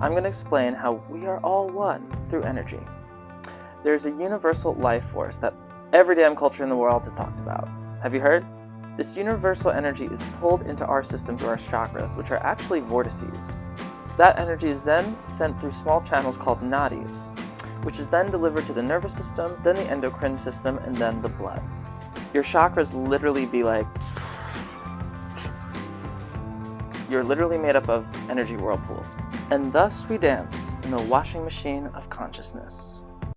I'm going to explain how we are all one through energy. There's a universal life force that every damn culture in the world has talked about. Have you heard? This universal energy is pulled into our system through our chakras, which are actually vortices. That energy is then sent through small channels called nadis, which is then delivered to the nervous system, then the endocrine system, and then the blood. Your chakras literally be like, you're literally made up of energy whirlpools. And thus we dance in the washing machine of consciousness.